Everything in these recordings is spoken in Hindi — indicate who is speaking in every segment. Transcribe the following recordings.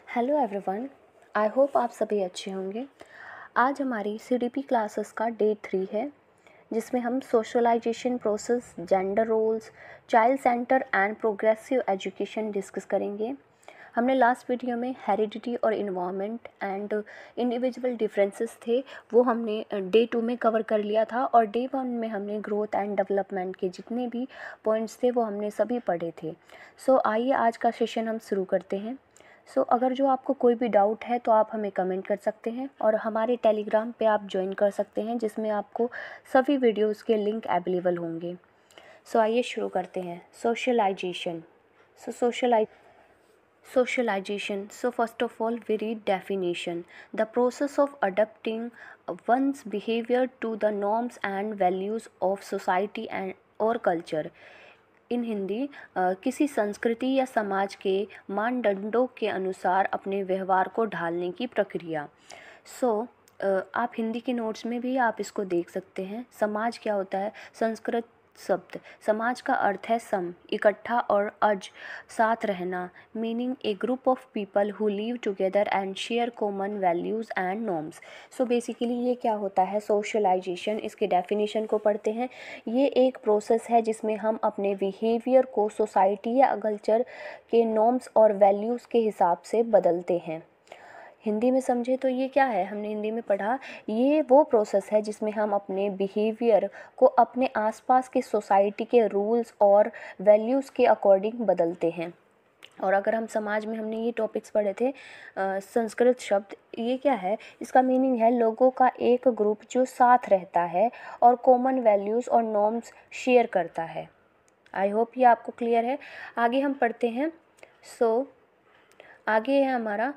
Speaker 1: हेलो एवरीवन, आई होप आप सभी अच्छे होंगे। आज हमारी सीडीपी क्लासेस का डे 3 है, जिसमें हम socialization process, gender roles, child centre and progressive education discuss करेंगे। हमने लास्ट वीडियो में हेरिडिटी और इन्वायरमेंट एंड इंडिविजुअल डिफरेंसेस थे, वो हमने डे 2 में कवर कर लिया था, और डे 1 में हमने ग्रोथ एंड डेवलपमेंट के जितने भी पॉइंट्स थे वो हमने सभी पढ़े थे। आइए आज का सेशन हम शुरू करते हैं। अगर जो आपको कोई भी डाउट है तो आप हमें कमेंट कर सकते हैं, और हमारे टेलीग्राम पे आप ज्वाइन कर सकते हैं, जिसमें आपको सभी वीडियोस के लिंक अवेलेबल होंगे। आइए शुरू करते हैं। Socialisation. Socialization. First of all, we read definition. The process of adapting one's behavior to the norms and values of society and or culture. इन हिंदी, किसी संस्कृति या समाज के मानदंडों के अनुसार अपने व्यवहार को ढालने की प्रक्रिया। आप हिंदी के नोट्स में भी आप इसको देख सकते हैं। समाज क्या होता है? संस्कृत शब्द समाज का अर्थ है सम, इकट्ठा, और अज, साथ रहना, meaning A group of people who live together and share common values and norms. Basically ये क्या होता है? सोशलाइजेशन। इसके डेफिनेशन को पढ़ते हैं। ये एक प्रोसेस है जिसमें हम अपने बिहेवियर को सोसाइटी या कल्चर के नॉर्म्स और वैल्यूज़ के हिसाब से बदलते हैं। हिंदी में समझे तो ये क्या है? हमने हिंदी में पढ़ा, ये वो प्रोसेस है जिसमें हम अपने बिहेवियर को अपने आसपास के सोसाइटी के रूल्स और वैल्यूज़ के अकॉर्डिंग बदलते हैं। और अगर हम समाज में हमने ये टॉपिक्स पढ़े थे, संस्कृत शब्द, ये क्या है? इसका मीनिंग है लोगों का एक ग्रुप जो साथ रहता है और कॉमन वैल्यूज़ और नॉर्म्स शेयर करता है। आई होप ये आपको क्लियर है। आगे हम पढ़ते हैं। आगे है हमारा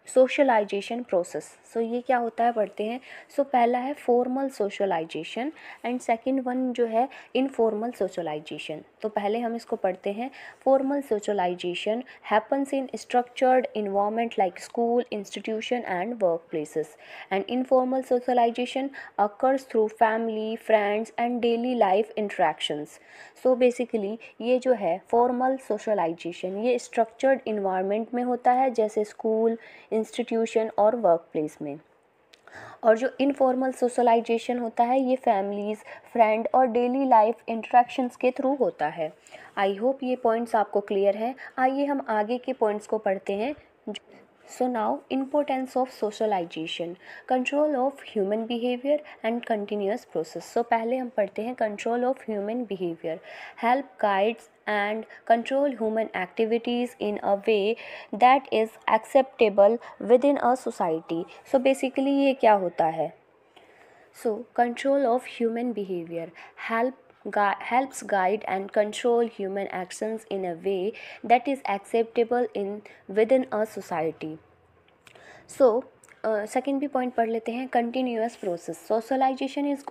Speaker 1: सोशलाइजेशन प्रोसेस। ये क्या होता है? पढ़ते हैं। पहला है formal socialization and second one जो है इनफॉर्मल सोशलाइजेशन। पहले हम इसको पढ़ते हैं। Formal socialization happens in structured environment like school, institution and work places, and informal socialization occurs through family, friends and daily life interactions. Basically ये जो है फॉर्मल सोशलाइजेशन, ये स्ट्रक्चर्ड इन्वायरमेंट में होता है, जैसे स्कूल, इंस्टीट्यूशन और वर्क प्लेस में। और जो इनफॉर्मल सोशलाइजेशन होता है ये फैमिलीज़, फ्रेंड और डेली लाइफ इंटरेक्शंस के थ्रू होता है। आई होप ये पॉइंट्स आपको क्लियर हैं। आइए हम आगे के पॉइंट्स को पढ़ते हैं। Now importance of socialization, control of human behavior and continuous process. पहले हम पढ़ते हैं control of human behavior, help guides and control human activities in a way that is acceptable within a society. Basically ये क्या होता है? Control of human behavior helps guide and control human actions in a way that is acceptable within a society. Second भी पॉइंट पढ़ लेते हैं। Continuous process. Socialization is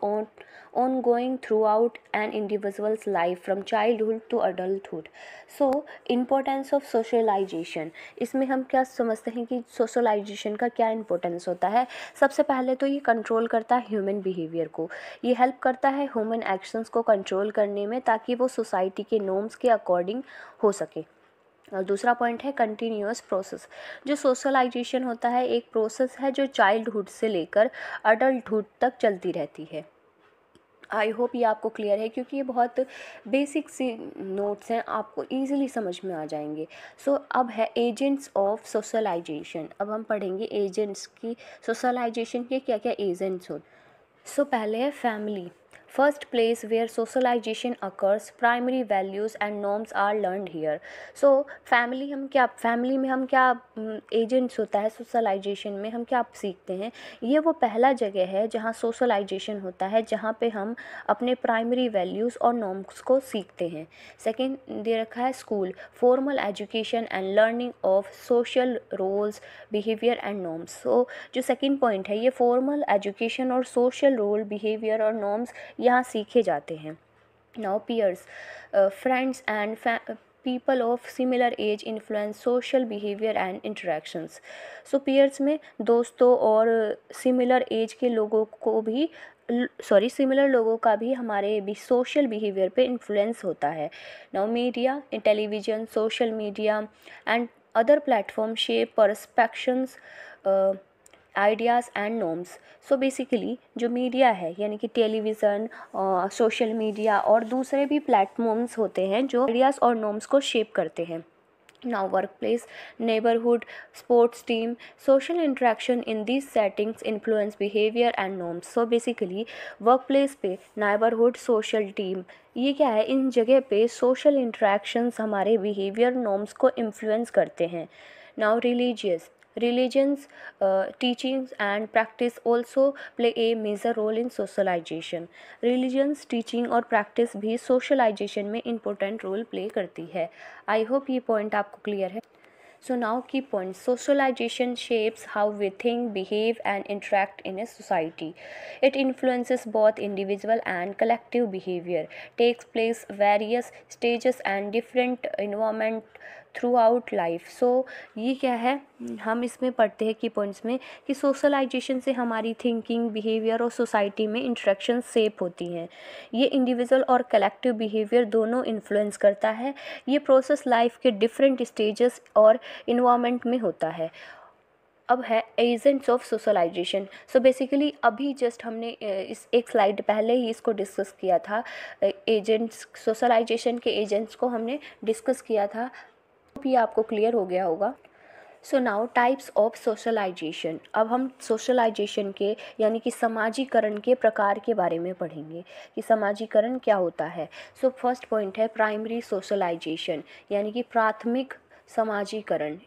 Speaker 1: ongoing throughout an individual's life from childhood to adulthood. Importance of socialization, इसमें हम क्या समझते हैं कि सोशलाइजेशन का क्या इंपॉर्टेंस होता है? सबसे पहले तो ये कंट्रोल करता है ह्यूमन बिहेवियर को, ये हेल्प करता है ह्यूमन एक्शंस को कंट्रोल करने में, ताकि वो सोसाइटी के नॉर्म्स के अकॉर्डिंग हो सके। और दूसरा पॉइंट है कंटिन्यूअस प्रोसेस। जो सोशलाइजेशन होता है एक प्रोसेस है जो चाइल्डहुड से लेकर अडल्टहुड तक चलती रहती है। आई होप ये आपको क्लियर है, क्योंकि ये बहुत बेसिक सी नोट्स हैं, आपको ईजिली समझ में आ जाएंगे। अब है एजेंट्स ऑफ सोशलाइजेशन। अब हम पढ़ेंगे एजेंट्स की, सोशलाइजेशन के क्या क्या एजेंट्स होते। पहले है family. First place where socialization occurs, primary values and norms are learned here. Family में हम क्या एजेंट्स होता है सोशलाइजेशन में, हम क्या सीखते हैं? ये वो पहला जगह है जहाँ सोशलाइजेशन होता है, जहाँ पे हम अपने प्राइमरी वैल्यूज़ और नॉर्म्स को सीखते हैं। सेकेंड दे रखा है school, formal education and learning of social roles, behaviour and norms. जो सेकेंड पॉइंट है ये फॉर्मल एजुकेशन और सोशल रोल, बिहेवियर और नॉर्म्स यहाँ सीखे जाते हैं। Now peers, friends and people of similar age influence social behaviour and interactions. Peers में दोस्तों और सिमिलर एज के लोगों को भी सिमिलर लोगों का भी हमारे भी सोशल बिहेवियर पे इन्फ्लुएंस होता है। Now media, television, social media and other platforms shape perceptions, ideas and norms. So basically जो मीडिया है यानी कि टेलीविज़न, सोशल मीडिया और दूसरे भी प्लेटफॉर्म्स होते हैं जो आइडियाज़ और नॉर्म्स को शेप करते हैं। Now, workplace, neighborhood, sports team, social interaction in these settings influence behavior and norms. So basically, workplace पे neighborhood, social team, ये क्या है, इन जगह पे social interactions हमारे behavior norms को influence करते हैं। Now, religions, teachings and practice also play a major role in socialization. Religions, teaching और practice भी socialization में important role play करती है। आई होप ये पॉइंट आपको क्लियर है। So now key point, socialization shapes how we think, behave and interact in a society. It influences both individual and collective behaviour, takes place various stages and different environment throughout life. So ये क्या है, हम इसमें पढ़ते हैं कि पॉइंट्स में कि सोशलाइजेशन से हमारी थिंकिंग, बिहेवियर और सोसाइटी में इंटरेक्शन शेप होती हैं. ये इंडिविजुअल और कलेक्टिव बिहेवियर दोनों इन्फ्लुएंस करता है. ये प्रोसेस लाइफ के डिफरेंट स्टेजेस और इन्वायरमेंट में होता है. अब है agents of socialization. So basically अभी जस्ट हमने इस एक स्लाइड पहले ही इसको डिस्कस किया था. एजेंट्स, सोशलाइजेशन के एजेंट्स को हमने डिस्कस किया था. ये आपको क्लियर हो गया होगा. So now types of socialization. अब हम सोशलाइजेशन के यानी कि समाजीकरण के प्रकार के बारे में पढ़ेंगे कि समाजीकरण क्या होता है. सो फर्स्ट पॉइंट है प्राइमरी सोशलाइजेशन यानी कि प्राथमिक समाजीकरण.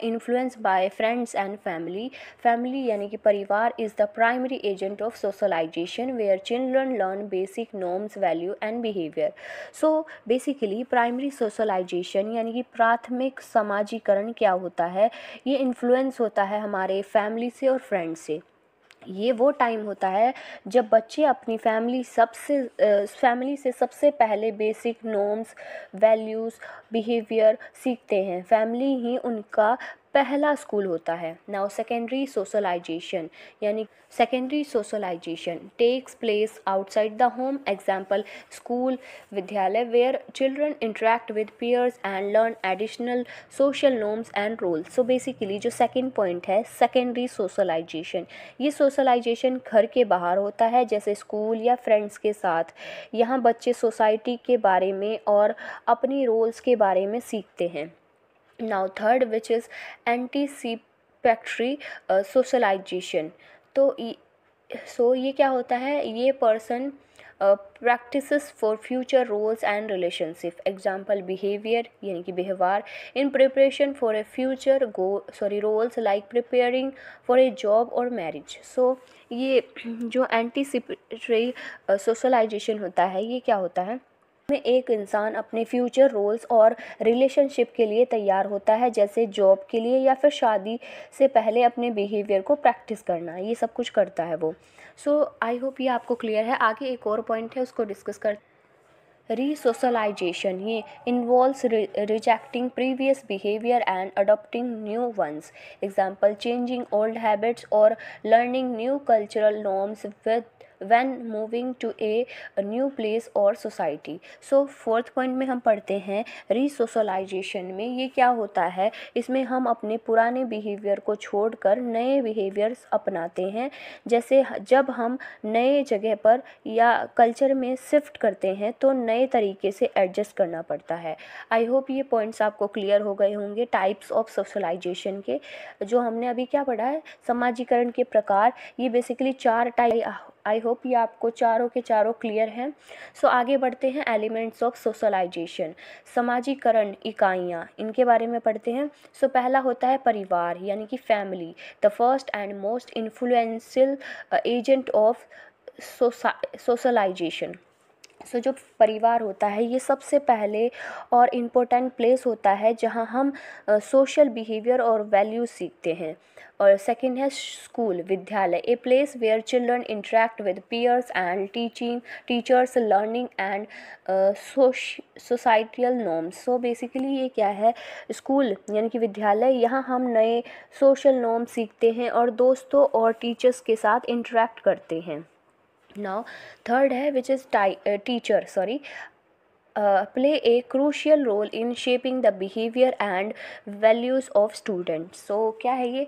Speaker 1: Influence by friends and family यानी कि परिवार is the primary agent of socialization where children learn basic norms, value and behaviour. So basically primary socialization यानी कि प्राथमिक समाजीकरण क्या होता है, ये इन्फ्लुएंस होता है हमारे फैमिली से और फ्रेंड्स से. ये वो टाइम होता है जब बच्चे अपनी फैमिली से सबसे पहले बेसिक नॉर्म्स, वैल्यूज़, बिहेवियर सीखते हैं. फैमिली ही उनका पहला स्कूल होता है. नाउ सेकेंडरी सोशलाइजेशन यानी secondary socialization takes place outside the home. Example school, विद्यालय, where children interact with peers and learn additional social norms and roles. So basically जो सेकेंड पॉइंट है सेकेंडरी सोशलाइजेशन, ये सोशलाइजेशन घर के बाहर होता है जैसे स्कूल या फ्रेंड्स के साथ. यहाँ बच्चे सोसाइटी के बारे में और अपनी रोल्स के बारे में सीखते हैं. Now third which is anticipatory socialization. तो ये क्या होता है, ये person practices for future roles and relationship. Example behaviour यानी कि व्यवहार in preparation for a future roles like preparing for a job और मैरिज. सो ये जो एंटीसिपेटरी सोशलाइजेशन होता है, ये क्या होता है, में एक इंसान अपने फ्यूचर रोल्स और रिलेशनशिप के लिए तैयार होता है जैसे जॉब के लिए या फिर शादी से पहले अपने बिहेवियर को प्रैक्टिस करना, ये सब कुछ करता है वो. सो आई होप ये आपको क्लियर है. आगे एक और पॉइंट है, उसको डिस्कस कर. रीसोशलाइजेशन, ये involves rejecting previous behaviour and adopting new ones. Example changing old habits और learning new cultural norms with when moving to a new place or society. So fourth point में हम पढ़ते हैं रीसोशलाइजेशन में ये क्या होता है, इसमें हम अपने पुराने बिहेवियर को छोड़कर नए बिहेवियर्स अपनाते हैं. जैसे जब हम नए जगह पर या कल्चर में शिफ्ट करते हैं तो नए तरीके से एडजस्ट करना पड़ता है. आई होप ये पॉइंट्स आपको क्लियर हो गए होंगे टाइप्स ऑफ सोशलाइजेशन के. जो हमने अभी क्या पढ़ा है, समाजीकरण के प्रकार, ये बेसिकली 4 टाइप. आई होप ये आपको चारों के चारों क्लियर हैं. सो आगे बढ़ते हैं एलिमेंट्स ऑफ सोशलाइजेशन. समाजीकरण इकाइयाँ, इनके बारे में पढ़ते हैं. सो पहला होता है परिवार यानी कि family, the first and most influential agent of socialization. So जो परिवार होता है ये सबसे पहले और इम्पोर्टेंट प्लेस होता है जहाँ हम सोशल बिहेवियर और वैल्यूज सीखते हैं. और सेकंड है स्कूल, विद्यालय, a place where children interact with peers and teachers, learning and societal norms. So basically ये क्या है, स्कूल यानी कि विद्यालय, यहाँ हम नए सोशल नॉर्म्स सीखते हैं और दोस्तों और टीचर्स के साथ इंटरेक्ट करते हैं. नाउ थर्ड है which is teacher. play a crucial role in shaping the behavior and values of students. So क्या है ये?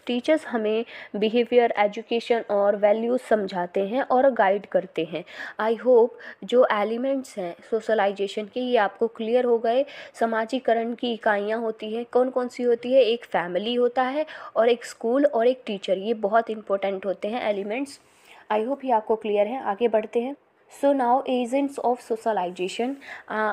Speaker 1: टीचर्स हमें बिहेवियर, एजुकेशन और वैल्यूज़ समझाते हैं और गाइड करते हैं. आई होप जो एलिमेंट्स हैं सोशलाइजेशन के, ये आपको क्लियर हो गए. समाजीकरण की इकाइयाँ होती हैं, कौन कौन सी होती है? एक फैमिली होता है और एक स्कूल और एक टीचर. ये बहुत इंपॉर्टेंट होते हैं एलिमेंट्स. आई होप ये आपको क्लियर है. आगे बढ़ते हैं. So now agents of socialization.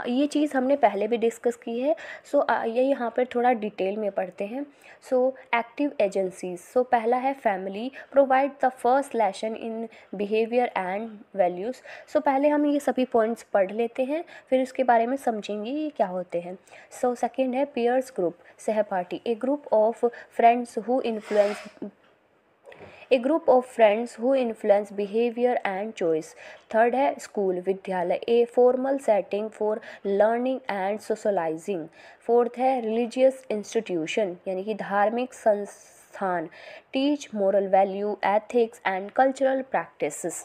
Speaker 1: ये चीज़ हमने पहले भी डिस्कस की है. सो ये यहाँ पर थोड़ा डिटेल में पढ़ते हैं. So active agencies. सो पहला है family provide the first lesson in behaviour and values. So पहले हम ये सभी पॉइंट्स पढ़ लेते हैं, फिर इसके बारे में समझेंगे ये क्या होते हैं. सो सेकेंड है पीयर्स ग्रुप, सहपाठी. A group of friends who influence A group of friends who influence behavior and choice. Third है स्कूल, विद्यालय. A formal setting for learning and socializing. Fourth है religious institution, यानी कि धार्मिक संस्थान. Teach moral value, ethics and cultural practices.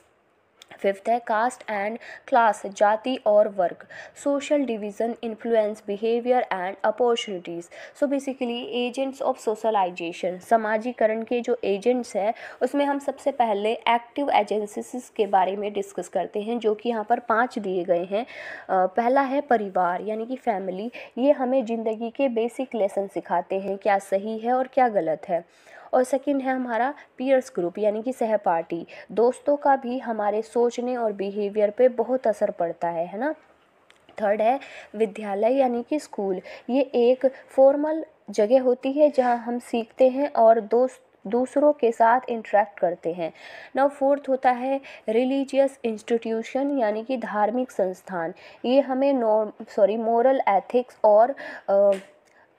Speaker 1: Fifth है कास्ट एंड क्लास, जाति और वर्ग. Social division influence behaviour and opportunities. So basically agents of socialization, समाजीकरण के जो एजेंट्स हैं उसमें हम सबसे पहले एक्टिव एजेंसीज के बारे में डिस्कस करते हैं, जो कि यहाँ पर 5 दिए गए हैं. पहला है परिवार यानी कि फैमिली. ये हमें ज़िंदगी के बेसिक लेसन सिखाते हैं, क्या सही है और क्या गलत है. और सेकंड है हमारा पीयर्स ग्रुप यानी कि सहपाठी. दोस्तों का भी हमारे सोचने और बिहेवियर पे बहुत असर पड़ता है ना. थर्ड है विद्यालय यानी कि स्कूल. ये एक फॉर्मल जगह होती है जहाँ हम सीखते हैं और दूसरों के साथ इंटरेक्ट करते हैं. नाउ फोर्थ होता है रिलीजियस इंस्टीट्यूशन यानी कि धार्मिक संस्थान. ये हमें मोरल एथिक्स और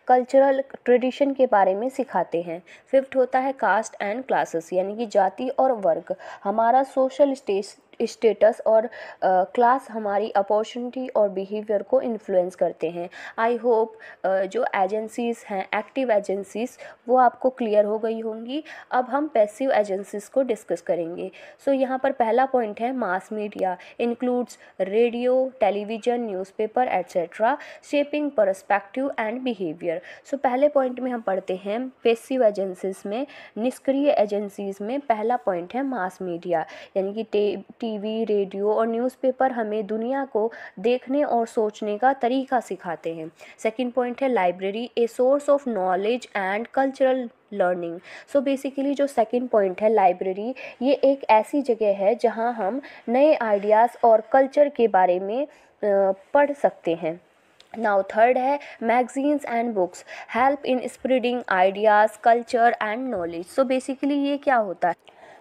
Speaker 1: कल्चरल ट्रेडिशन के बारे में सिखाते हैं. फिफ्थ होता है कास्ट एंड क्लासेस यानी कि जाति और वर्ग. हमारा सोशल स्टेटस और क्लास हमारी अपॉर्चुनिटी और बिहेवियर को इन्फ्लुएंस करते हैं. आई होप जो एजेंसीज़ हैं एक्टिव एजेंसीज़ वो आपको क्लियर हो गई होंगी. अब हम पैसिव एजेंसीज़ को डिस्कस करेंगे. सो यहाँ पर पहला पॉइंट है mass media includes radio, television, newspaper etcetera shaping perspective and behaviour. So पहले पॉइंट में हम पढ़ते हैं पैसिव एजेंसीज़ में. निष्क्रिय एजेंसीज़ में पहला पॉइंट है मास मीडिया यानी कि टीवी, रेडियो और न्यूज़पेपर हमें दुनिया को देखने और सोचने का तरीका सिखाते हैं. सेकंड पॉइंट है library, a source of knowledge and cultural learning. So basically जो सेकंड पॉइंट है लाइब्रेरी, ये एक ऐसी जगह है जहां हम नए आइडियाज़ और कल्चर के बारे में पढ़ सकते हैं. नाउ थर्ड है magazines and books help in spreading ideas, culture and knowledge. So basically ये क्या होता है?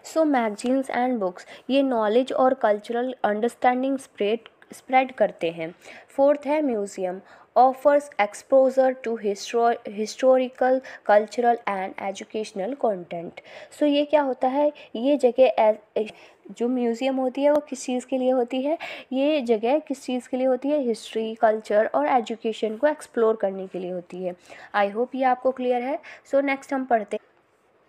Speaker 1: सो मैगजीन्स एंड बुक्स ये नॉलेज और कल्चरल अंडरस्टैंडिंग स्प्रेड करते हैं. फोर्थ है museum offers exposure to historical, cultural and educational content. So ये क्या होता है? ये जगह जो म्यूज़ियम होती है वो किस चीज़ के लिए होती है? ये जगह किस चीज़ के लिए होती है? हिस्ट्री, कल्चर और एजुकेशन को एक्सप्लोर करने के लिए होती है. आई होप ये आपको क्लियर है. सो नेक्स्ट हम पढ़ते हैं.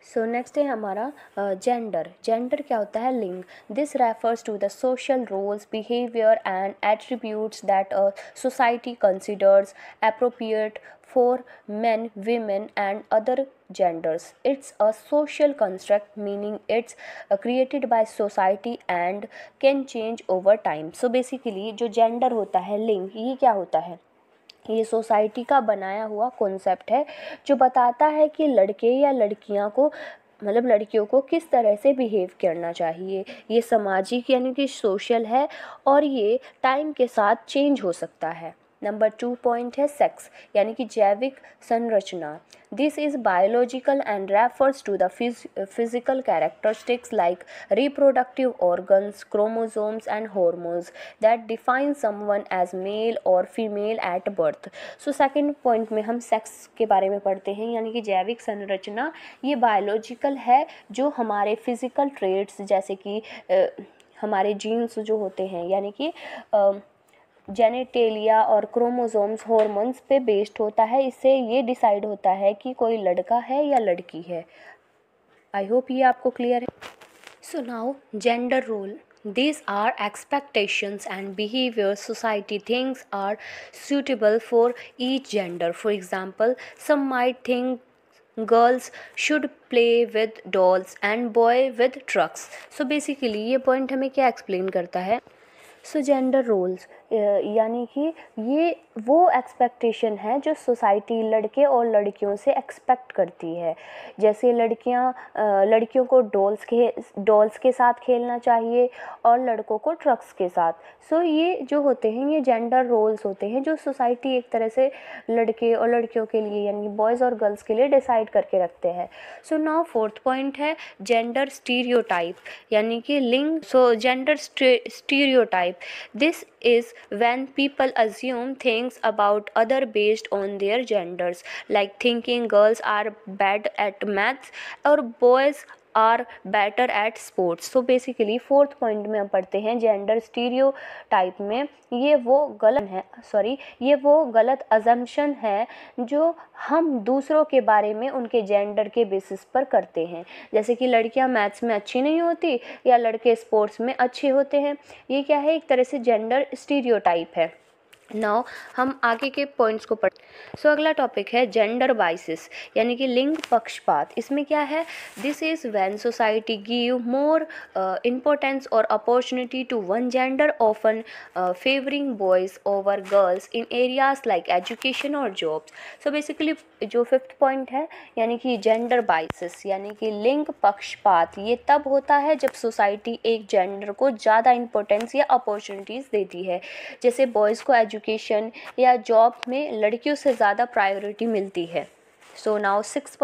Speaker 1: सो नेक्स्ट है हमारा जेंडर. जेंडर क्या होता है? लिंग. This refers to the social roles, behaviour and attributes that a society considers appropriate for men, women and other genders. It's a social construct meaning it's created by society and can change over time. So basically जो जेंडर होता है, लिंग, ये क्या होता है? ये सोसाइटी का बनाया हुआ कॉन्सेप्ट है जो बताता है कि लड़के या लड़कियां को मतलब लड़कियों को किस तरह से बिहेव करना चाहिए. ये सामाजिक यानी कि सोशल है और ये टाइम के साथ चेंज हो सकता है. नंबर 2 पॉइंट है सेक्स यानी कि जैविक संरचना. This is biological and refers to the physical characteristics like reproductive organs, chromosomes and hormones that define someone as male और female at birth. So second point में हम सेक्स के बारे में पढ़ते हैं यानी कि जैविक संरचना. ये बायोलॉजिकल है जो हमारे फिजिकल ट्रेट्स जैसे कि हमारे जीन्स जो होते हैं यानी कि जेनेटेलिया और क्रोमोसोम्स, हॉर्मोन्स पे बेस्ड होता है. इससे ये डिसाइड होता है कि कोई लड़का है या लड़की है. आई होप ये आपको क्लियर है. So now gender role. These are expectations and behaviors society thinks are suitable for each gender. For example, some might think girls should play with dolls and boy with trucks. So basically ये point हमें क्या explain करता है? सो जेंडर रोल्स यानी कि ये वो एक्सपेक्टेशन है जो सोसाइटी लड़के और लड़कियों से एक्सपेक्ट करती है। जैसे लड़कियों को डॉल्स के साथ खेलना चाहिए और लड़कों को ट्रक्स के साथ। सो ये जो होते हैं ये जेंडर रोल्स होते हैं जो सोसाइटी एक तरह से लड़के और लड़कियों के लिए यानी बॉयज़ और गर्ल्स के लिए डिसाइड करके रखते हैं। सो नाउ फोर्थ पॉइंट है जेंडर स्टीरियोटाइप यानी कि लिंग। सो gender stereotype, this is when people assume things about other based on their genders, like thinking girls are bad at maths or boys are better at sports. So basically fourth point में हम पढ़ते हैं जेंडर स्टीरियोटाइप में ये वो गलत अजम्पशन है जो हम दूसरों के बारे में उनके जेंडर के बेसिस पर करते हैं। जैसे कि लड़कियां मैथ्स में अच्छी नहीं होती या लड़के स्पोर्ट्स में अच्छे होते हैं। ये क्या है? एक तरह से जेंडर स्टीरियोटाइप है। नाउ हम आगे के पॉइंट्स को सो अगला टॉपिक है जेंडर बाइसिस यानी कि लिंग पक्षपात। इसमें क्या है? This is when society give more importance और opportunity to one gender, often favouring boys over girls in areas like education और जॉब्स। सो बेसिकली जो फिफ्थ पॉइंट है यानी कि जेंडर बाइसिस यानी कि लिंग पक्षपात, ये तब होता है जब सोसाइटी एक जेंडर को ज़्यादा इम्पोर्टेंस या अपॉर्चुनिटीज़ देती है। जैसे बॉयज़ को एजुकेशन या जॉब में लड़कियों से ज़्यादा प्रायोरिटी मिलती है। सो नाउ सिक्स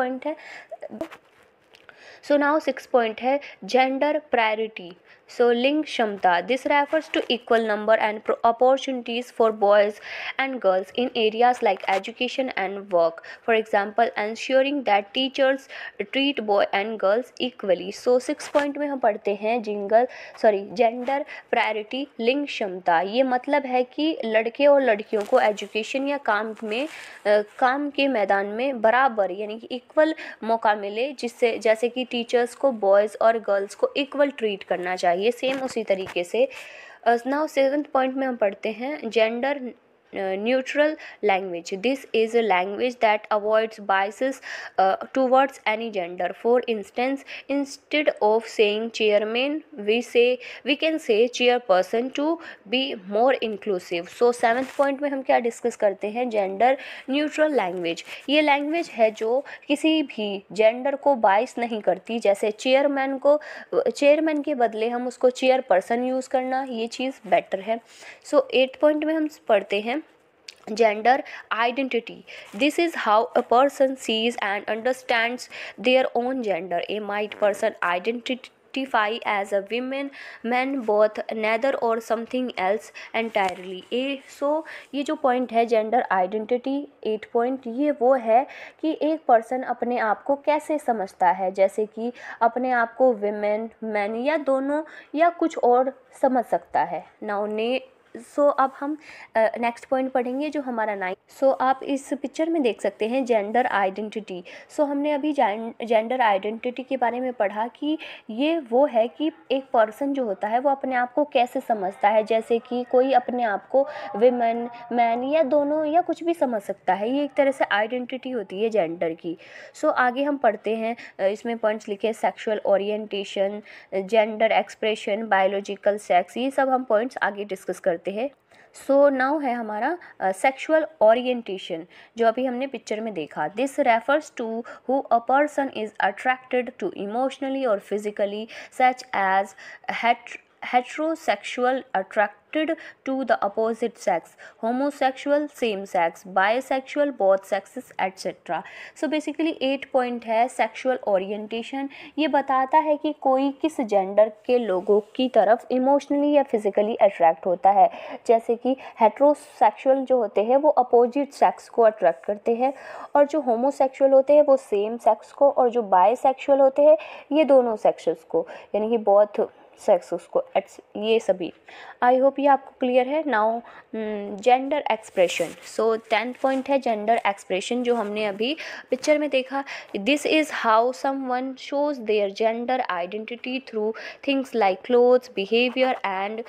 Speaker 1: पॉइंट है जेंडर प्रायोरिटी। सो लिंग क्षमता, this refers to equal number and opportunities for boys and girls in areas like education and work. For example ensuring that teachers treat boy and girls equally। So six point में हम पढ़ते हैं जेंडर प्रायोरिटी लिंग क्षमता। ये मतलब है कि लड़के और लड़कियों को एजुकेशन या काम के मैदान में बराबर यानी कि इक्वल मौका मिले, जैसे कि टीचर्स को बॉयज़ और गर्ल्स को इक्वल ट्रीट करना चाहिए सेम उसी तरीके से। नाउ सेवंथ पॉइंट में हम पढ़ते हैं gender neutral language. This is a language that avoids biases towards any gender. For instance, instead of saying chairman, we can say chairperson to be more inclusive. So seventh point में हम क्या डिस्कस करते हैं? Gender neutral language. ये लैंग्वेज है जो किसी भी जेंडर को बाइस नहीं करती। जैसे चेयरमैन के बदले हम उसको चेयरपर्सन यूज़ करना, ये चीज़ बेटर है। सो एट पॉइंट में हम पढ़ते हैं gender identity. This is how a person sees and understands their own gender. A might person identify as a woman, man, both, neither or something else entirely. ये जो पॉइंट है जेंडर आइडेंटिटी 8 पॉइंट, ये वो है कि एक पर्सन अपने आप को कैसे समझता है, जैसे कि अपने आप को विमेन, मैन या दोनों या कुछ और समझ सकता है। सो अब हम नेक्स्ट पॉइंट पढ़ेंगे जो हमारा 9। सो आप इस पिक्चर में देख सकते हैं जेंडर आइडेंटिटी। सो हमने अभी जेंडर आइडेंटिटी के बारे में पढ़ा कि ये वो है कि एक पर्सन जो होता है वो अपने आप को कैसे समझता है, जैसे कि कोई अपने आप को विमेन, मैन या दोनों या कुछ भी समझ सकता है। ये एक तरह से आइडेंटिटी होती है जेंडर की। सो आगे हम पढ़ते हैं, इसमें पॉइंट्स लिखे sexual orientation, gender expression, biological sex, ये सब हम पॉइंट्स आगे डिस्कस करते हैं। सो नाउ है हमारा सेक्सुअल ओरिएंटेशन जो अभी हमने पिक्चर में देखा। This refers to who a person is attracted to emotionally और physically, such as heterosexual attracted to the opposite sex, homosexual same sex, bisexual both sexes etc. So basically 8 point है sexual orientation। ये बताता है कि कोई किस जेंडर के लोगों की तरफ इमोशनली या फिजिकली अट्रैक्ट होता है। जैसे कि हेट्रोसेक्सुअल जो होते हैं वो अपोजिट सेक्स को अट्रैक्ट करते हैं, और जो होमोसेक्सुअल होते हैं वो सेम सेक्स को, और जो बायसेक्सुअल होते हैं ये दोनों सेक्सेस को, यानी कि बोथ सेक्स उसको ये सभी। आई होप ये आपको क्लियर है। Now gender expression. So 10th point है जेंडर एक्सप्रेशन, जो हमने अभी पिक्चर में देखा। This is how someone shows their gender identity through things like clothes, behaviour and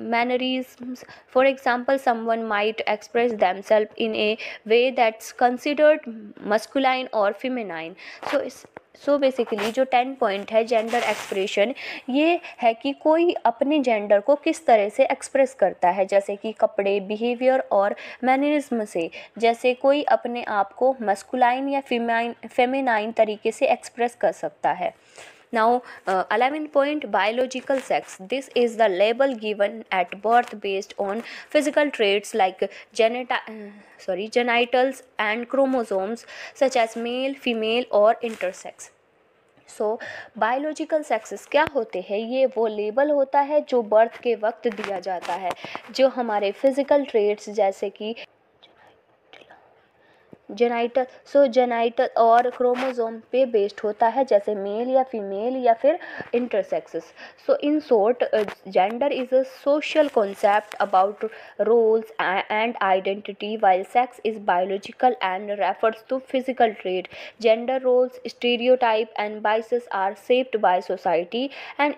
Speaker 1: mannerisms. For example, someone might express themselves in a way that's considered masculine or feminine. So basically जो 10 पॉइंट है जेंडर एक्सप्रेशन, ये है कि कोई अपने जेंडर को किस तरह से एक्सप्रेस करता है, जैसे कि कपड़े, बिहेवियर और मैनरिज्म से। जैसे कोई अपने आप को मस्कुलाइन या फेमिनाइन तरीके से एक्सप्रेस कर सकता है। Now, 11th point, biological sex. This is the label given at birth based on physical traits like genitals and chromosomes, such as male, female or intersex. So biological sexes क्या होते हैं? ये वो लेबल होता है जो बर्थ के वक्त दिया जाता है, जो हमारे फिजिकल ट्रेट्स जैसे कि जेनाइटल और क्रोमोसोम पे बेस्ड होता है, जैसे मेल या फीमेल या फिर intersexes. So in short, gender is a social concept about roles and identity, while sex is biological and refers to physical trait. Gender roles, stereotype and biases are shaped by society, and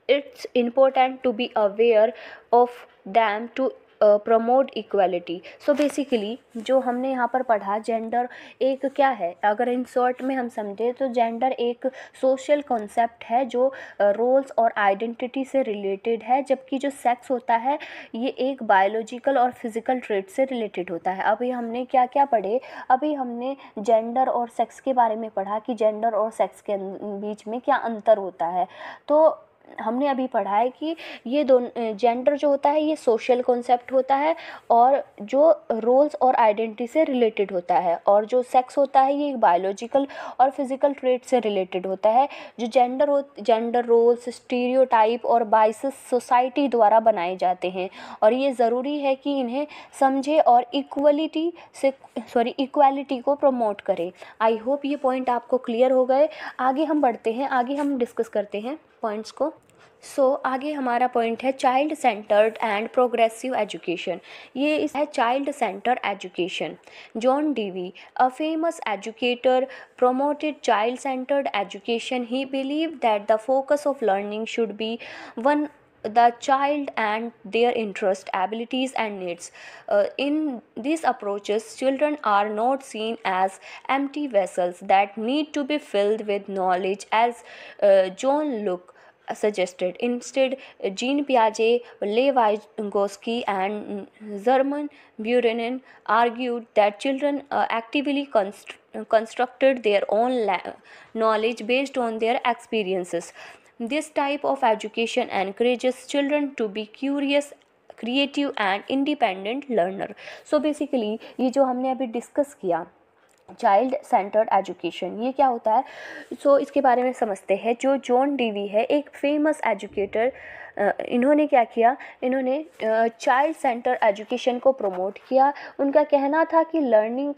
Speaker 1: it's important to be aware of them to promote equality. So basically जो हमने यहाँ पर पढ़ा, जेंडर एक क्या है, अगर इन शॉर्ट में हम समझे तो जेंडर एक सोशल कॉन्सेप्ट है जो रोल्स और आइडेंटिटी से रिलेटेड है, जबकि जो सेक्स होता है ये एक बायोलॉजिकल और फिजिकल ट्रेट से रिलेटेड होता है। अभी हमने क्या क्या पढ़े? अभी हमने जेंडर और सेक्स के बारे में पढ़ा कि जेंडर और सेक्स के बीच में क्या अंतर होता है। तो हमने अभी पढ़ा है कि ये दोनों, जेंडर जो होता है ये सोशल कॉन्सेप्ट होता है और जो रोल्स और आइडेंटिटी से रिलेटेड होता है, और जो सेक्स होता है ये एक बायोलॉजिकल और फिजिकल ट्रेट से रिलेटेड होता है। जो जेंडर रोल्स, स्टीरियोटाइप और बाइसेस सोसाइटी द्वारा बनाए जाते हैं, और ये ज़रूरी है कि इन्हें समझे और इक्वालिटी को प्रमोट करें। आई होप ये पॉइंट आपको क्लियर हो गए। आगे हम बढ़ते हैं, आगे हम डिस्कस करते हैं पॉइंट्स को। आगे हमारा पॉइंट है child centred and progressive education. ये इस है child centre education. John Dewey, a famous educator, promoted child centered education. He believed that the focus of learning should be one the child and their interest, abilities and needs. In these approaches, children are not seen as empty vessels that need to be filled with knowledge, as John Locke suggested. Instead, Jean Piaget, Lev Vygotsky and Zerman Buchanan argued that children actively constructed their own knowledge based on their experiences. This type of education encourages children to be curious, creative and independent learner. So basically ये जो हमने अभी डिस्कस किया चाइल्ड सेंटर्ड एजुकेशन, ये क्या होता है? इसके बारे में समझते हैं। जो जॉन डीवी है एक फेमस एजुकेटर, इन्होंने क्या किया? इन्होंने चाइल्ड सेंटर एजुकेशन को प्रमोट किया। उनका कहना था कि लर्निंग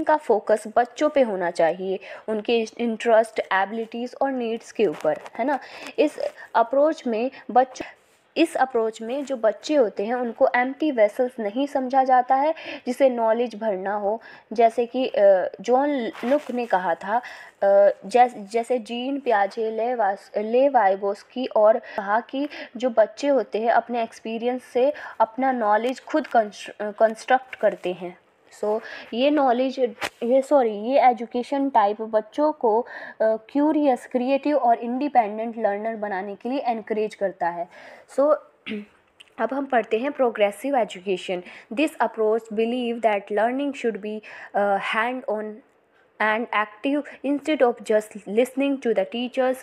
Speaker 1: का फोकस बच्चों पे होना चाहिए, उनके इंटरेस्ट, एबिलिटीज़ और नीड्स के ऊपर, है ना। इस अप्रोच में जो बच्चे होते हैं उनको एम्प्टी वेसल्स नहीं समझा जाता है जिसे नॉलेज भरना हो, जैसे कि जॉन लुक ने कहा था, जैसे जीन पियाजे, ले वाइगोस्की, और कहा कि जो बच्चे होते हैं अपने एक्सपीरियंस से अपना नॉलेज खुद कंस्ट्रक्ट करते हैं। ये एजुकेशन टाइप बच्चों को क्यूरियस, क्रिएटिव और इंडिपेंडेंट लर्नर बनाने के लिए एनकरेज करता है। अब हम पढ़ते हैं progressive education. This approach believe that learning should be hand on and active instead of just listening to the teachers.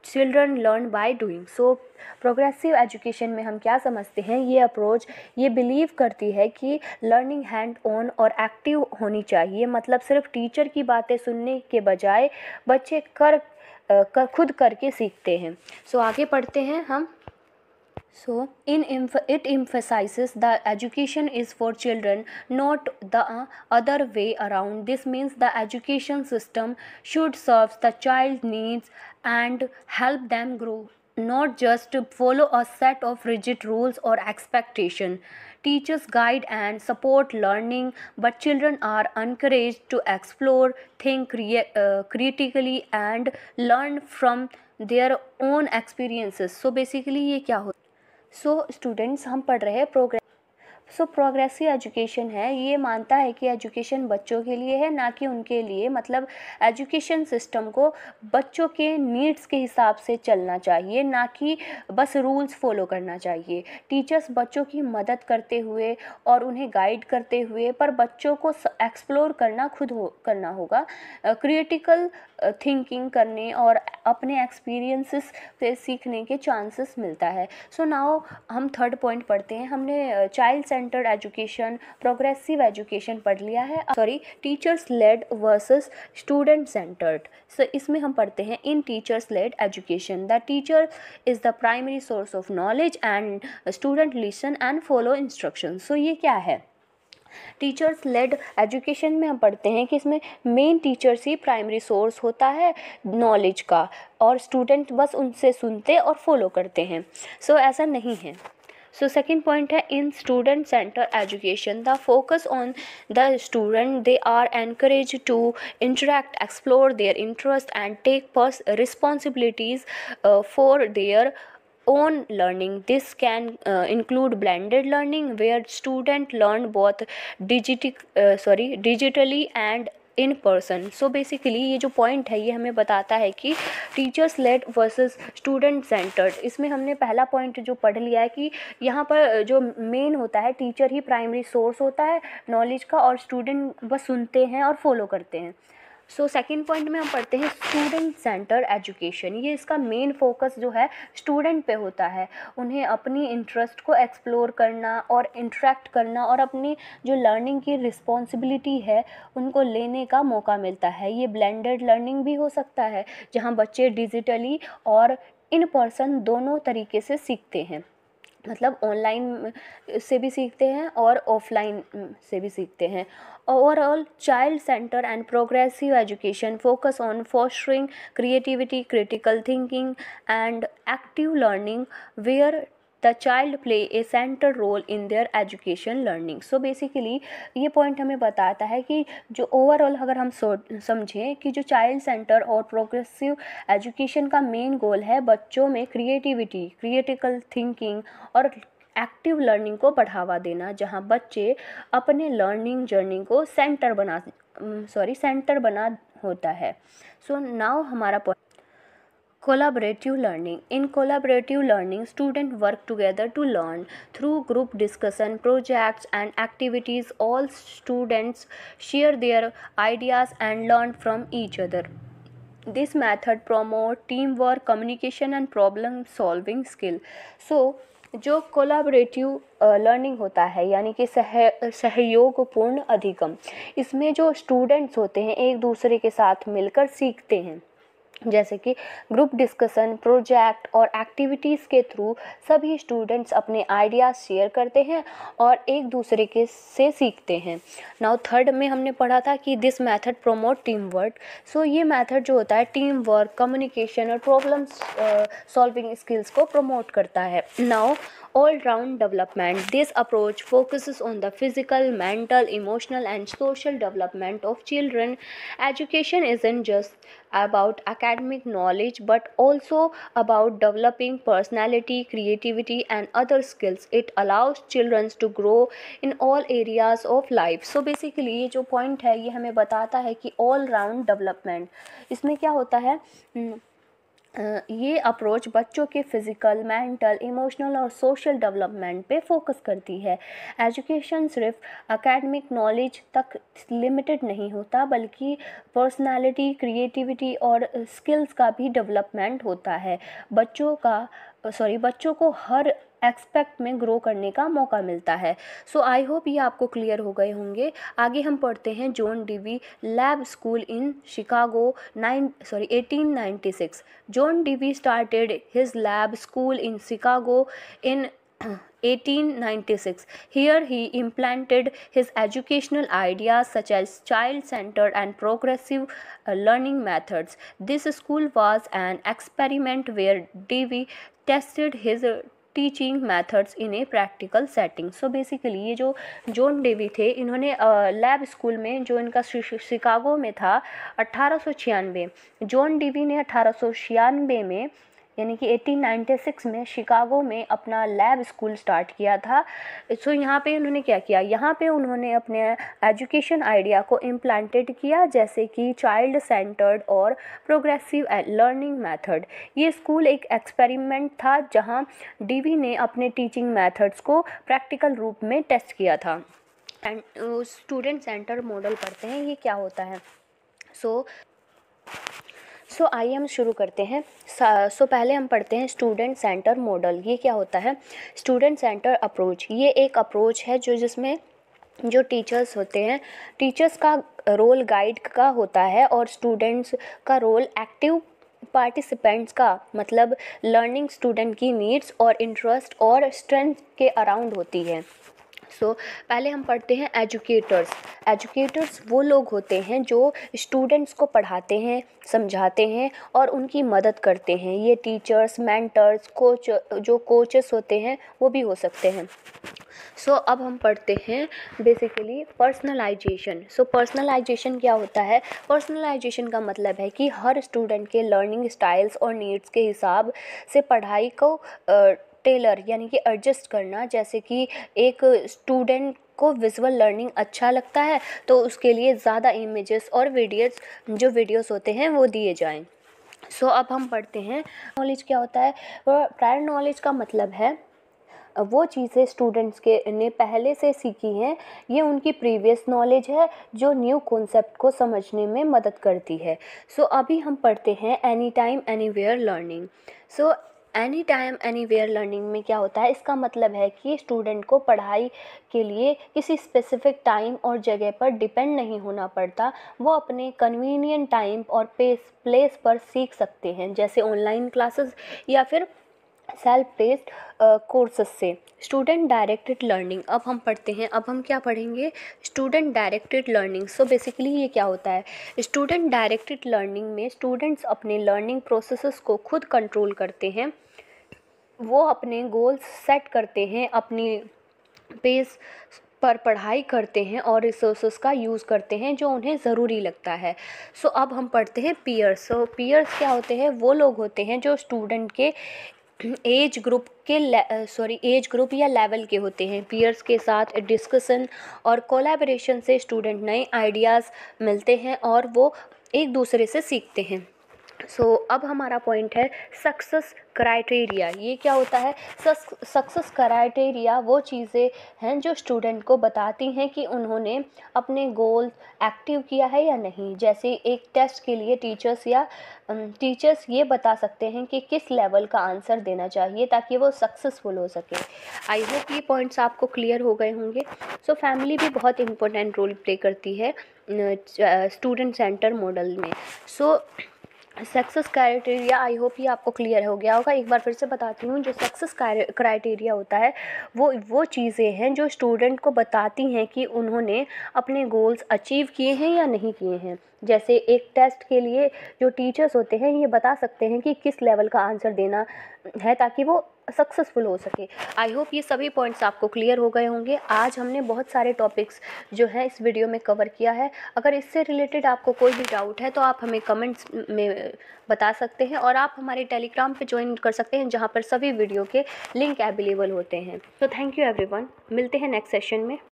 Speaker 1: Children learn by doing. Progressive education में हम क्या समझते हैं? ये अप्रोच ये बिलीव करती है कि लर्निंग हैंड ऑन और एक्टिव होनी चाहिए, मतलब सिर्फ टीचर की बातें सुनने के बजाय बच्चे खुद करके सीखते हैं। आगे पढ़ते हैं हम। It emphasizes the education is for children, not the other way around. This means the education system should serve the child needs and help them grow, not just to follow a set of rigid rules or expectation. Teachers guide and support learning, but children are encouraged to explore, think critically, and learn from their own experiences. So basically ये क्या होता है? स्टूडेंट्स हम पढ़ रहे हैं प्रोग्रेसिव एजुकेशन है, ये मानता है कि एजुकेशन बच्चों के लिए है, ना कि उनके लिए। मतलब एजुकेशन सिस्टम को बच्चों के नीड्स के हिसाब से चलना चाहिए, ना कि बस रूल्स फॉलो करना चाहिए। टीचर्स बच्चों की मदद करते हुए और उन्हें गाइड करते हुए, पर बच्चों को एक्सप्लोर करना करना होगा, क्रिटिकल थिंकिंग करने और अपने एक्सपीरियंसेस से सीखने के चांसेस मिलता है। सो नाउ हम थर्ड पॉइंट पढ़ते हैं। हमने child centred education, progressive education पढ़ लिया है, teachers led versus student centred. So इसमें हम पढ़ते हैं in teachers led education the teacher is the primary source of knowledge and student listen and follow instruction. So ये क्या है? टीचर्स लेड एजुकेशन में हम पढ़ते हैं कि इसमें मेन टीचर्स ही प्राइमरी सोर्स होता है नॉलेज का, और स्टूडेंट बस उनसे सुनते और फॉलो करते हैं। सो ऐसा नहीं है। सो सेकेंड पॉइंट है in student centre education the focus on the student, they are encourage to interact, explore their interest and take responsibilities for their own learning. This can include blended learning where students learn both digitally and in person. So basically ये जो पॉइंट है ये हमें बताता है कि teachers led versus student centred. इसमें हमने पहला पॉइंट जो पढ़ लिया है कि यहाँ पर जो मेन होता है टीचर ही प्राइमरी सोर्स होता है नॉलेज का, और स्टूडेंट बस सुनते हैं और फॉलो करते हैं। सो सेकेंड पॉइंट में हम पढ़ते हैं स्टूडेंट सेंटर एजुकेशन। ये इसका मेन फोकस जो है स्टूडेंट पे होता है, उन्हें अपनी इंटरेस्ट को एक्सप्लोर करना और इंटरेक्ट करना और अपनी जो लर्निंग की रिस्पॉन्सिबिलिटी है उनको लेने का मौका मिलता है। ये ब्लेंडेड लर्निंग भी हो सकता है जहाँ बच्चे डिजिटली और इन पर्सन दोनों तरीके से सीखते हैं, मतलब ऑनलाइन से भी सीखते हैं और ऑफलाइन से भी सीखते हैं। Overall child centre and progressive education focus on fostering creativity, critical thinking and active learning where the child play a centre role in their education learning. So basically ये पॉइंट हमें बताता है कि जो ओवरऑल अगर हम समझें कि जो चाइल्ड सेंटर और प्रोग्रेसिव एजुकेशन का मेन गोल है बच्चों में क्रिएटिविटी, क्रिटिकल थिंकिंग और एक्टिव लर्निंग को बढ़ावा देना, जहां बच्चे अपने लर्निंग जर्नी को सेंटर बना होता है। सो नाउ हमारा point collaborative learning. In collaborative learning, students work together to learn through group discussion, projects and activities. All students share their ideas and learn from each other. This method promotes teamwork, communication and problem solving skill. So जो कोलाबरेटिव लर्निंग होता है यानी कि सहयोगपूर्ण अधिगम, इसमें जो स्टूडेंट्स होते हैं एक दूसरे के साथ मिलकर सीखते हैं, जैसे कि ग्रुप डिस्कशन, प्रोजेक्ट और एक्टिविटीज़ के थ्रू सभी स्टूडेंट्स अपने आइडियाज़ शेयर करते हैं और एक दूसरे के से सीखते हैं। नाउ थर्ड में हमने पढ़ा था कि this method promote team work. So ये मेथड जो होता है टीम वर्क, कम्युनिकेशन और प्रॉब्लम सॉल्विंग स्किल्स को प्रमोट करता है। Now all round development, this approach focuses on the physical, mental, emotional and social development of children. Education isn't just about academic knowledge but also about developing personality, creativity and other skills. It allows children to grow in all areas of life. So basically ये जो point है ये हमें बताता है कि all round development, इसमें क्या होता है, ये अप्रोच बच्चों के फिज़िकल, मेंटल, इमोशनल और सोशल डेवलपमेंट पे फोकस करती है। एजुकेशन सिर्फ एकेडमिक नॉलेज तक लिमिटेड नहीं होता बल्कि पर्सनालिटी, क्रिएटिविटी और स्किल्स का भी डेवलपमेंट होता है। बच्चों का बच्चों को हर एक्सपेक्ट में ग्रो करने का मौका मिलता है। सो आई होप ये आपको क्लियर हो गए होंगे। आगे हम पढ़ते हैं John Dewey lab school in Chicago 1896। John Dewey started his lab school in Chicago in 1896. Here he implanted his educational ideas such as child-centered and progressive learning methods. This school was an experiment where Dewey tested his teaching methods in a practical setting. So basically ये जो जॉन डेवी थे, इन्होंने लैब स्कूल में, जो इनका शिकागो में था, 1896, जॉन डेवी ने 1896 में यानी कि 1896 में शिकागो में अपना लैब स्कूल स्टार्ट किया था। सो यहाँ पे उन्होंने क्या किया, यहाँ पे उन्होंने अपने एजुकेशन आइडिया को इम्प्लांटेड किया, जैसे कि चाइल्ड सेंटर्ड और प्रोग्रेसिव लर्निंग मेथड। ये स्कूल एक एक्सपेरिमेंट था जहाँ डीवी ने अपने टीचिंग मेथड्स को प्रैक्टिकल रूप में टेस्ट किया था। एंड स्टूडेंट सेंटर मॉडल पढ़ते हैं, ये क्या होता है। सो आइए हम शुरू करते हैं। पहले हम पढ़ते हैं स्टूडेंट सेंटर मॉडल। ये क्या होता है। स्टूडेंट सेंटर अप्रोच, ये एक अप्रोच है जिसमें जो टीचर्स होते हैं, टीचर्स का रोल गाइड का होता है और स्टूडेंट्स का रोल एक्टिव पार्टिसिपेंट्स का, मतलब लर्निंग स्टूडेंट की नीड्स और इंटरेस्ट और स्ट्रेंथ के अराउंड होती है। पहले हम पढ़ते हैं एजुकेटर्स। एजुकेटर्स वो लोग होते हैं जो स्टूडेंट्स को पढ़ाते हैं, समझाते हैं और उनकी मदद करते हैं। ये टीचर्स, मेंटर्स, जो कोचेस होते हैं वो भी हो सकते हैं। अब हम पढ़ते हैं बेसिकली पर्सनलाइजेशन। पर्सनलाइजेशन क्या होता है। पर्सनलाइजेशन का मतलब है कि हर स्टूडेंट के लर्निंग स्टाइल्स और नीड्स के हिसाब से पढ़ाई को टेलर यानी कि एडजस्ट करना। जैसे कि एक स्टूडेंट को विजुअल लर्निंग अच्छा लगता है तो उसके लिए ज़्यादा इमेजेस और वीडियोस होते हैं वो दिए जाएं। अब हम पढ़ते हैं नॉलेज क्या होता है। प्रायर नॉलेज का मतलब है वो चीज़ें स्टूडेंट्स ने पहले से सीखी हैं, ये उनकी प्रीवियस नॉलेज है जो न्यू कॉन्सेप्ट को समझने में मदद करती है। अभी हम पढ़ते हैं any time anywhere learning. Any time anywhere learning में क्या होता है, इसका मतलब है कि स्टूडेंट को पढ़ाई के लिए किसी स्पेसिफिक टाइम और जगह पर डिपेंड नहीं होना पड़ता। वो अपने कन्वीनियंट टाइम और प्लेस पर सीख सकते हैं, जैसे ऑनलाइन क्लासेस या फिर सेल्फ बेस्ड कोर्सेस से। स्टूडेंट डायरेक्टेड लर्निंग, अब हम पढ़ते हैं, अब हम क्या पढ़ेंगे, स्टूडेंट डायरेक्टेड लर्निंग। बेसिकली ये क्या होता है। स्टूडेंट डायरेक्टेड लर्निंग में स्टूडेंट्स अपने लर्निंग प्रोसेसेस को खुद कंट्रोल करते हैं। वो अपने गोल्स सेट करते हैं, अपनी पेस पर पढ़ाई करते हैं और रिसोर्सेज का यूज़ करते हैं जो उन्हें ज़रूरी लगता है। अब हम पढ़ते हैं पीयर्स। पीयर्स क्या होते हैं, वो लोग होते हैं जो स्टूडेंट के एज ग्रुप या लेवल के होते हैं। पीयर्स के साथ डिस्कशन और कोलैबोरेशन से स्टूडेंट नए आइडियाज़ मिलते हैं और वो एक दूसरे से सीखते हैं। अब हमारा पॉइंट है सक्सेस क्राइटेरिया। ये क्या होता है। सक्सेस क्राइटेरिया वो चीज़ें हैं जो स्टूडेंट को बताती हैं कि उन्होंने अपने गोल एक्टिव किया है या नहीं। जैसे एक टेस्ट के लिए टीचर्स ये बता सकते हैं कि किस लेवल का आंसर देना चाहिए ताकि वो सक्सेसफुल हो सके। आई होप ये पॉइंट्स आपको क्लियर हो गए होंगे। फैमिली भी बहुत इम्पोर्टेंट रोल प्ले करती है स्टूडेंट सेंटर मॉडल में। सक्सेस क्राइटेरिया, आई होप ये आपको क्लियर हो गया होगा। एक बार फिर से बताती हूँ, जो सक्सेस क्राइटेरिया होता है वो चीज़ें हैं जो स्टूडेंट को बताती हैं कि उन्होंने अपने गोल्स अचीव किए हैं या नहीं किए हैं। जैसे एक टेस्ट के लिए जो टीचर्स होते हैं ये बता सकते हैं कि किस लेवल का आंसर देना है ताकि वो सक्सेसफुल हो सके। आई होप ये सभी पॉइंट्स आपको क्लियर हो गए होंगे। आज हमने बहुत सारे टॉपिक्स जो हैं इस वीडियो में कवर किया है। अगर इससे रिलेटेड आपको कोई भी डाउट है तो आप हमें कमेंट्स में बता सकते हैं और आप हमारे टेलीग्राम पे ज्वाइन कर सकते हैं जहां पर सभी वीडियो के लिंक अवेलेबल होते हैं। थैंक यू एवरीवन, मिलते हैं नेक्स्ट सेशन में।